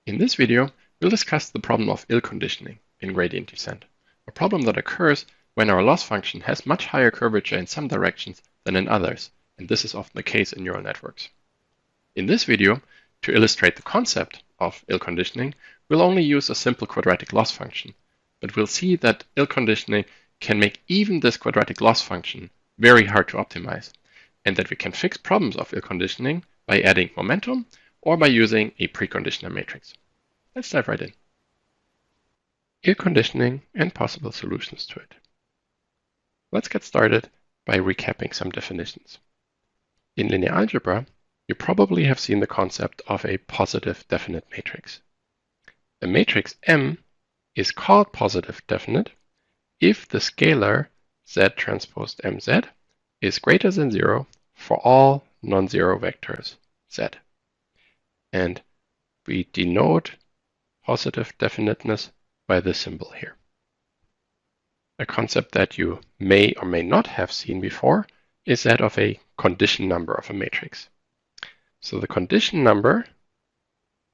In this video, we'll discuss the problem of ill conditioning in gradient descent, a problem that occurs when our loss function has much higher curvature in some directions than in others, and this is often the case in neural networks. In this video, to illustrate the concept of ill conditioning, we'll only use a simple quadratic loss function, but we'll see that ill conditioning can make even this quadratic loss function very hard to optimize, and that we can fix problems of ill conditioning by adding momentum or by using a preconditioner matrix. Let's dive right in. Ill conditioning and possible solutions to it. Let's get started by recapping some definitions. In linear algebra, you probably have seen the concept of a positive definite matrix. A matrix M is called positive definite if the scalar Z transpose MZ is greater than 0 for all non-zero vectors Z. And we denote positive definiteness by this symbol here. A concept that you may or may not have seen before is that of a condition number of a matrix. So the condition number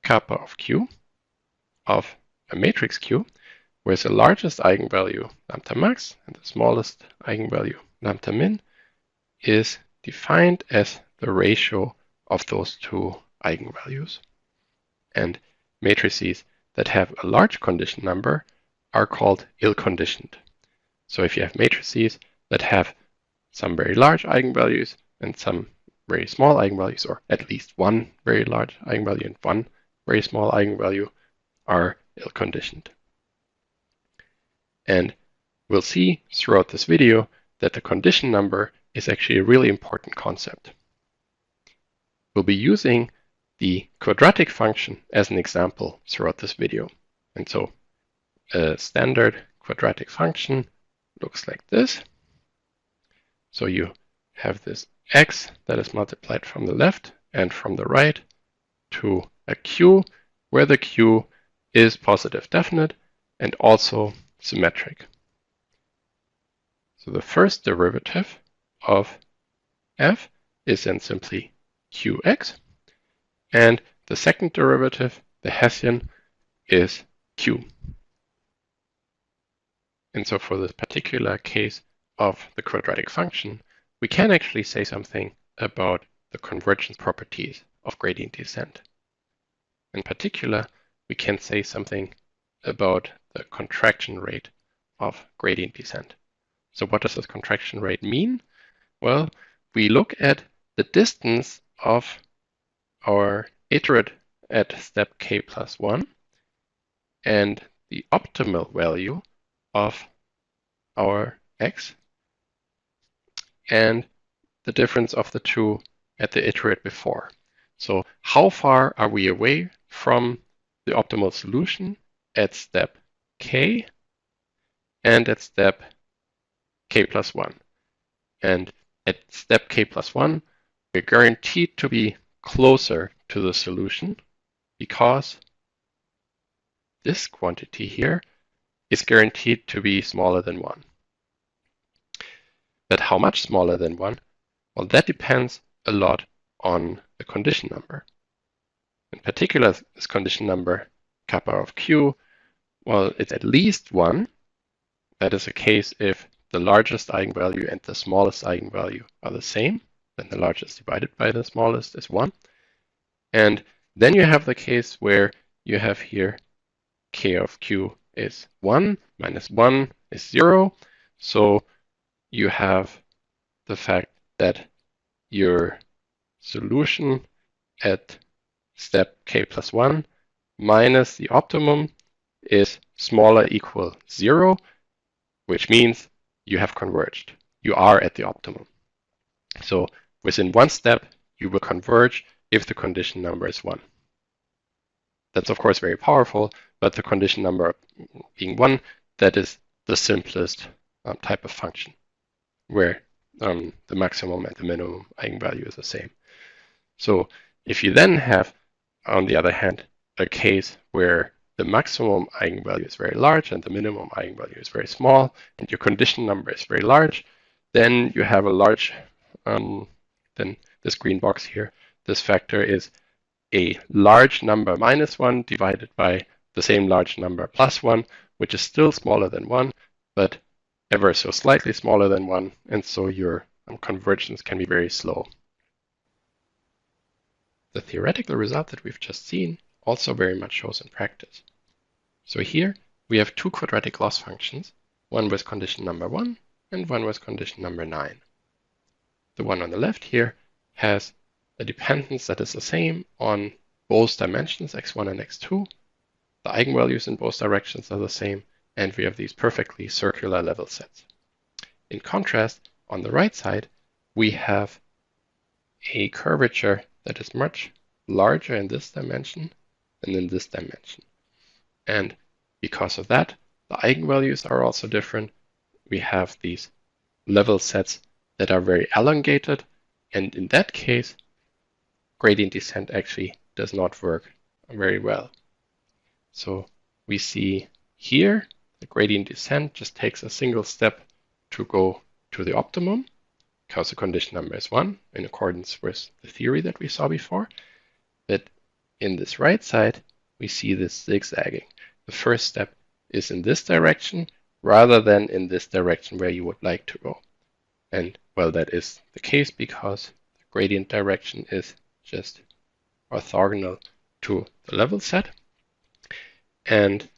kappa of Q of a matrix Q, where the largest eigenvalue lambda max and the smallest eigenvalue lambda min, is defined as the ratio of those two eigenvalues. And matrices that have a large condition number are called ill-conditioned. So if you have matrices that have some very large eigenvalues and some very small eigenvalues, or at least one very large eigenvalue and one very small eigenvalue, are ill-conditioned. And we'll see throughout this video that the condition number is actually a really important concept. We'll be using the quadratic function as an example throughout this video. And so a standard quadratic function looks like this. So you have this x that is multiplied from the left and from the right to a q, where the q is positive definite and also symmetric. So the first derivative of f is then simply qx, and the second derivative, the Hessian, is q. And so for this particular case of the quadratic function, we can actually say something about the convergence properties of gradient descent. In particular, we can say something about the contraction rate of gradient descent. So what does this contraction rate mean? Well, we look at the distance of our iterate at step k plus 1 and the optimal value of our x and the difference of the two at the iterate before. So how far are we away from the optimal solution at step k and at step k plus 1? And at step k plus 1, we're guaranteed to be closer to the solution because this quantity here is guaranteed to be smaller than 1. But how much smaller than 1? Well, that depends a lot on the condition number. In particular, this condition number, kappa of q, well, it's at least 1. That is the case if the largest eigenvalue and the smallest eigenvalue are the same. Then the largest divided by the smallest is 1. And then you have the case where you have here k of q is 1 minus 1 is 0. So you have the fact that your solution at step k plus 1 minus the optimum is smaller equal 0, which means you have converged. You are at the optimum. So within one step, you will converge if the condition number is 1. That's of course very powerful, but the condition number being 1, that is the simplest type of function, where the maximum and the minimum eigenvalue is the same. So if you then have, on the other hand, a case where the maximum eigenvalue is very large and the minimum eigenvalue is very small, and your condition number is very large, then you have a large, then this green box here, this factor is a large number minus 1 divided by the same large number plus 1, which is still smaller than 1, but ever so slightly smaller than 1, and so your convergence can be very slow. The theoretical result that we've just seen also very much shows in practice. So here we have two quadratic loss functions, one with condition number 1 and one with condition number 9. The one on the left here has a dependence that is the same on both dimensions, x1 and x2. The eigenvalues in both directions are the same, and we have these perfectly circular level sets. In contrast, on the right side, we have a curvature that is much larger in this dimension than in this dimension. And because of that, the eigenvalues are also different. We have these level sets that are very elongated, and in that case, gradient descent actually does not work very well. So we see here the gradient descent just takes a single step to go to the optimum, because the condition number is 1, in accordance with the theory that we saw before. But in this right side, we see this zigzagging. The first step is in this direction rather than in this direction where you would like to go. And well, that is the case because the gradient direction is just orthogonal to the level set. And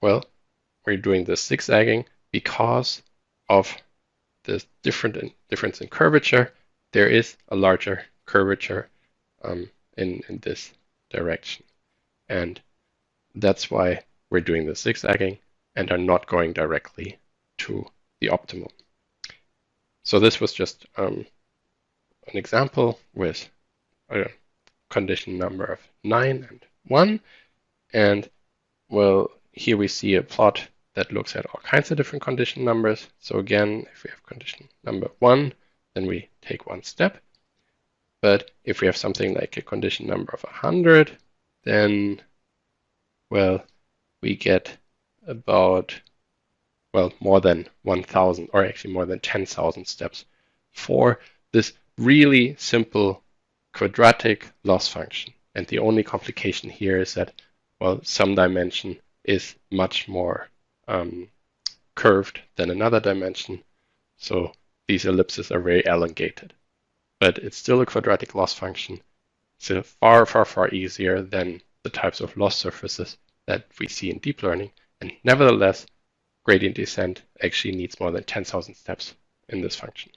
well, we're doing this zigzagging because of the difference in curvature. There is a larger curvature in this direction. And that's why we're doing the zigzagging and are not going directly to the optimum. So this was just an example with a condition number of 9 and 1. And well, here we see a plot that looks at all kinds of different condition numbers. So again, if we have condition number 1, then we take one step. But if we have something like a condition number of 100, then, well, we get about, well, more than 1,000, or actually more than 10,000 steps for this really simple quadratic loss function. And the only complication here is that, well, some dimension is much more curved than another dimension. So these ellipses are very elongated. But it's still a quadratic loss function. It's far, far, far easier than the types of loss surfaces that we see in deep learning. And nevertheless, gradient descent actually needs more than 10,000 steps in this function.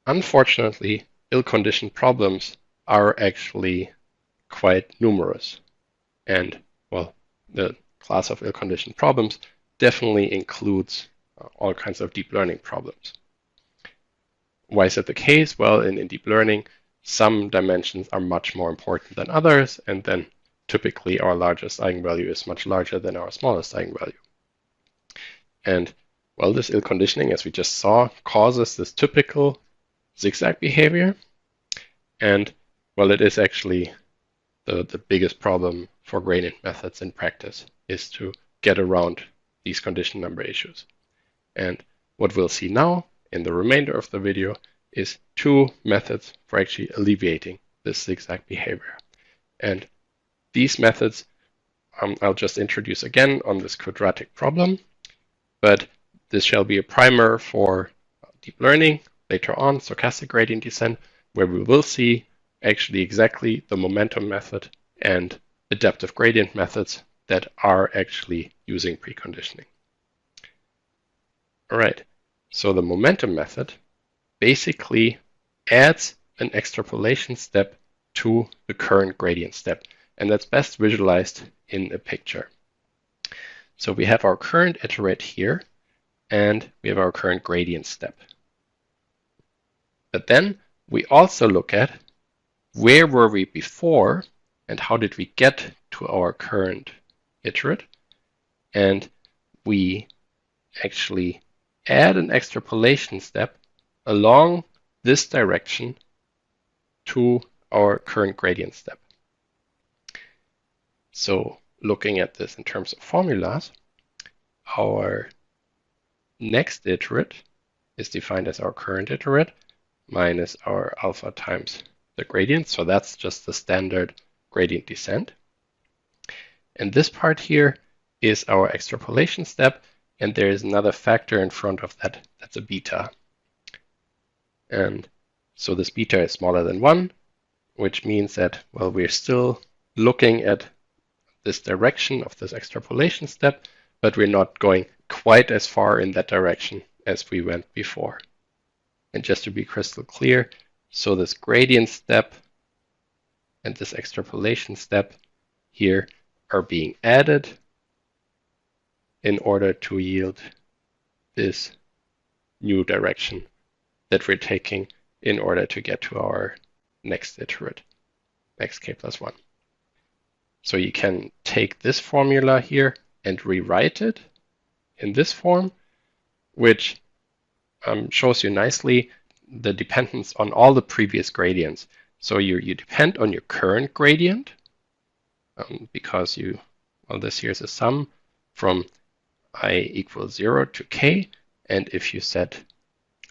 Unfortunately, ill-conditioned problems are actually quite numerous. And, well, the class of ill-conditioned problems definitely includes all kinds of deep learning problems. Why is that the case? Well, in deep learning, some dimensions are much more important than others, and then typically our largest eigenvalue is much larger than our smallest eigenvalue. And, well, this ill-conditioning, as we just saw, causes this typical zigzag behavior. And, well, it is actually the biggest problem for gradient methods in practice, is to get around these condition number issues. And what we'll see now in the remainder of the video is two methods for actually alleviating this zigzag behavior. And these methods I'll just introduce again on this quadratic problem, but this shall be a primer for deep learning later on, stochastic gradient descent, where we will see actually exactly the momentum method and adaptive gradient methods that are actually using preconditioning. All right, so the momentum method basically adds an extrapolation step to the current gradient step, and that's best visualized in a picture. So we have our current iterate here, and we have our current gradient step. But then we also look at where were we before and how did we get to our current iterate, and we actually add an extrapolation step along this direction to our current gradient step. So looking at this in terms of formulas, our next iterate is defined as our current iterate minus our alpha times the gradient. So that's just the standard gradient descent. And this part here is our extrapolation step. And there is another factor in front of that. That's a beta. And so this beta is smaller than 1, which means that, well, we're still looking at this direction of this extrapolation step, but we're not going quite as far in that direction as we went before. And just to be crystal clear, so this gradient step and this extrapolation step here are being added in order to yield this new direction that we're taking in order to get to our next iterate, xk plus 1. So you can take this formula here and rewrite it in this form, which shows you nicely the dependence on all the previous gradients. So you depend on your current gradient because this here is a sum from I equals 0 to k. And if you set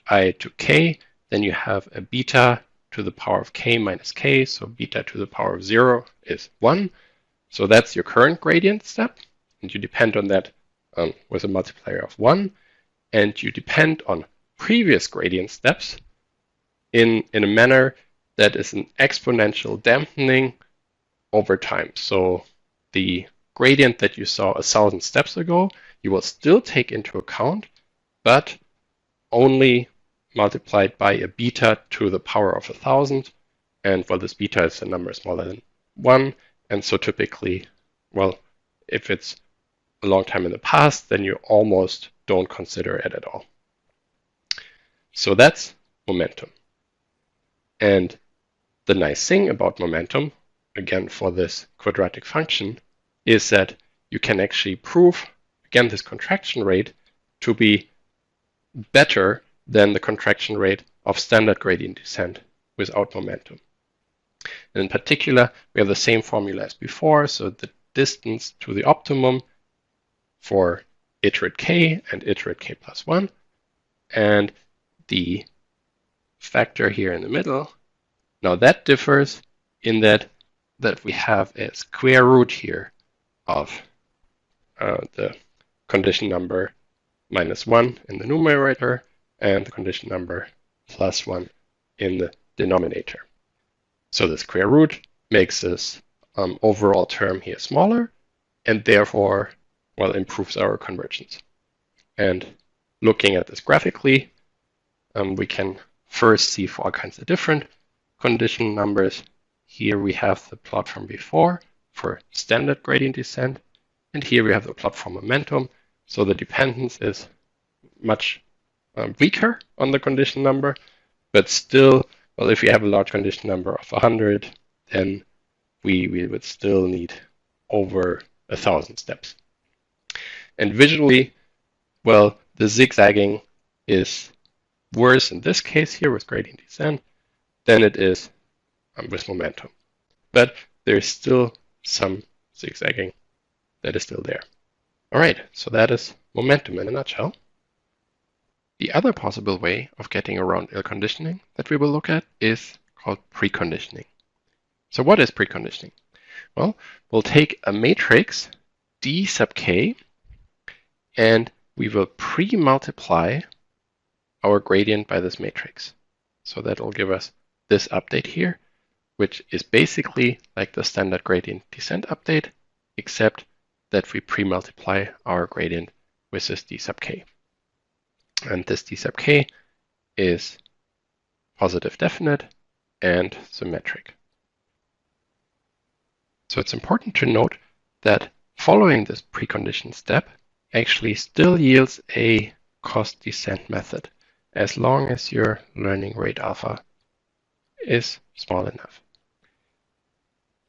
I to k, then you have a beta to the power of k minus k. So beta to the power of 0 is 1. So that's your current gradient step. And you depend on that with a multiplier of 1. And you depend on previous gradient steps in a manner that is an exponential dampening over time. So the gradient that you saw 1,000 steps ago, you will still take into account, but only multiplied by a beta to the power of 1,000. And well, this beta is a number smaller than 1. And so typically, well, if it's a long time in the past, then you almost don't consider it at all. So that's momentum. And the nice thing about momentum, again, for this quadratic function, is that you can actually prove, again, this contraction rate to be better than the contraction rate of standard gradient descent without momentum. And in particular, we have the same formula as before. So the distance to the optimum for iterate k and iterate k plus 1. And the factor here in the middle, now that differs in that we have a square root here of the condition number minus 1 in the numerator and the condition number plus 1 in the denominator. So the square root makes this overall term here smaller and therefore, well, improves our convergence. And looking at this graphically, we can first see for all kinds of different condition numbers. Here we have the plot from before for standard gradient descent, and here we have the plot for momentum. So the dependence is much weaker on the condition number, but still, well, if we have a large condition number of 100, then we would still need over 1,000 steps. And visually, well, the zigzagging is worse in this case here with gradient descent than it is with momentum. But there's still some zigzagging that is still there. All right, so that is momentum in a nutshell. The other possible way of getting around ill conditioning that we will look at is called preconditioning. So what is preconditioning? Well, we'll take a matrix D sub k and we will pre-multiply our gradient by this matrix. So that will give us this update here, which is basically like the standard gradient descent update, except that we pre-multiply our gradient with this D sub k. And this D sub k is positive definite and symmetric. So it's important to note that following this preconditioned step actually still yields a cost descent method, as long as your learning rate alpha is small enough.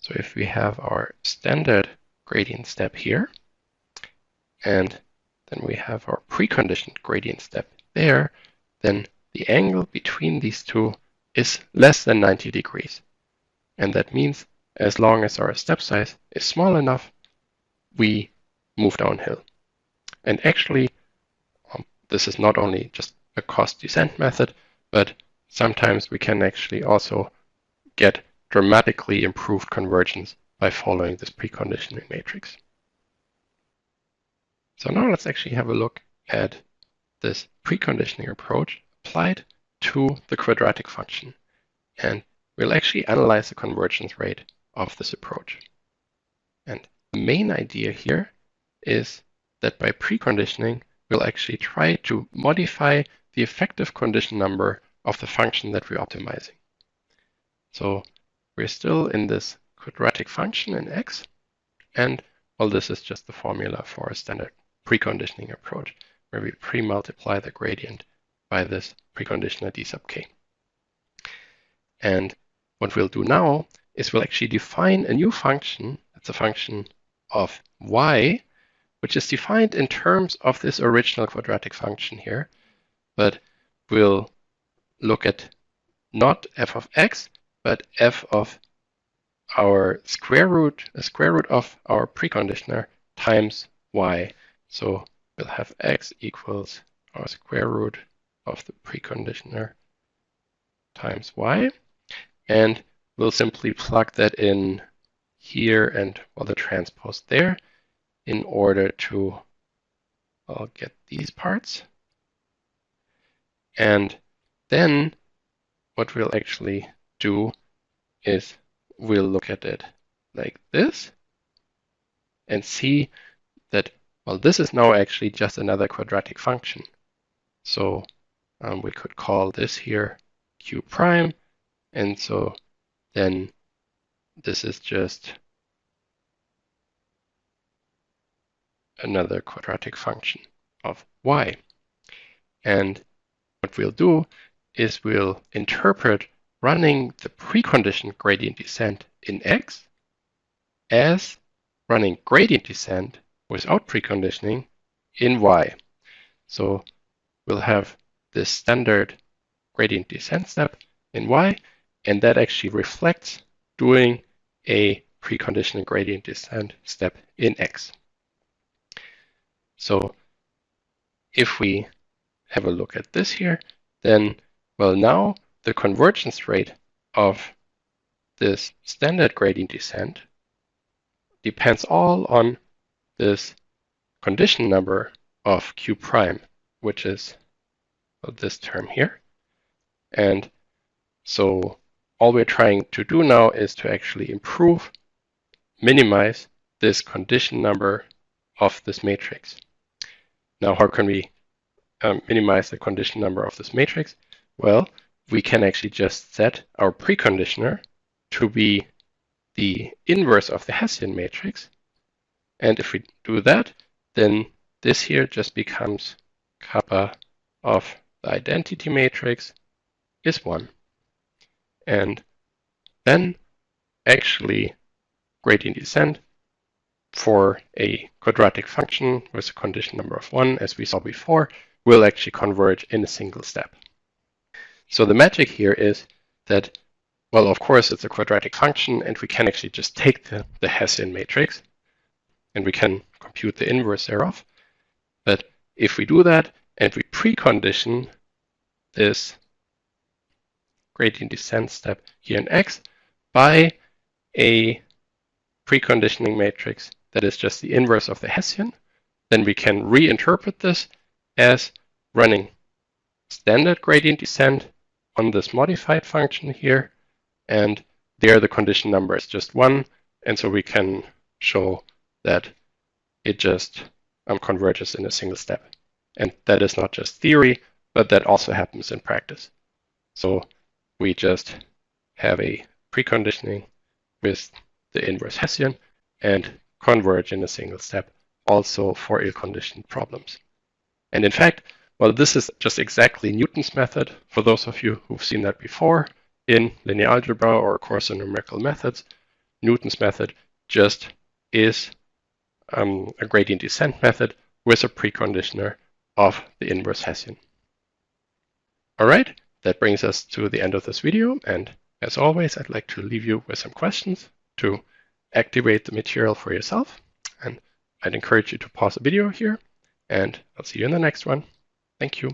So if we have our standard gradient step here, and then we have our preconditioned gradient step there, then the angle between these two is less than 90 degrees. And that means as long as our step size is small enough, we move downhill. And actually, this is not only just a cost descent method, but sometimes we can actually also get dramatically improved convergence by following this preconditioning matrix. So now let's actually have a look at this preconditioning approach applied to the quadratic function. And we'll actually analyze the convergence rate of this approach. And the main idea here is that by preconditioning, we'll actually try to modify the effective condition number of the function that we're optimizing. So we're still in this quadratic function in x, and well, this is just the formula for a standard preconditioning approach, where we pre-multiply the gradient by this preconditioner d sub k. And what we'll do now is we'll actually define a new function. It's a function of y, which is defined in terms of this original quadratic function here, but we'll look at not f of x, but f of our square root of our preconditioner times y. So we'll have x equals our square root of the preconditioner times y. And we'll simply plug that in here and well, the transpose there in order to get these parts. And then what we'll actually do is we'll look at it like this and see that, well, this is now actually just another quadratic function. So we could call this here q prime. And so then this is just another quadratic function of y. And what we'll do is we'll interpret running the preconditioned gradient descent in x as running gradient descent without preconditioning in y. So we'll have this standard gradient descent step in y, and that actually reflects doing a preconditioned gradient descent step in x. So if we have a look at this here, then, well, now the convergence rate of this standard gradient descent depends all on this condition number of q prime, which is this term here. And so all we're trying to do now is to actually minimize this condition number of this matrix. Now, how can we minimize the condition number of this matrix? Well, we can actually just set our preconditioner to be the inverse of the Hessian matrix. And if we do that, then this here just becomes kappa of the identity matrix is 1. And then actually gradient descent for a quadratic function with a condition number of 1, as we saw before, will actually converge in a single step. So the magic here is that, well, of course, it's a quadratic function, and we can actually just take the Hessian matrix, and we can compute the inverse thereof. But if we do that, and we precondition this gradient descent step here in x by a preconditioning matrix that is just the inverse of the Hessian, then we can reinterpret this as running standard gradient descent on this modified function here, and there the condition number is just 1, and so we can show that it just converges in a single step. And that is not just theory, but that also happens in practice. So we just have a preconditioning with the inverse Hessian and converge in a single step also for ill-conditioned problems. And in fact, well, this is just exactly Newton's method. For those of you who've seen that before in linear algebra or a course in numerical methods, Newton's method just is a gradient descent method with a preconditioner of the inverse Hessian. All right, that brings us to the end of this video. And as always, I'd like to leave you with some questions to activate the material for yourself. And I'd encourage you to pause the video here, and I'll see you in the next one. Thank you.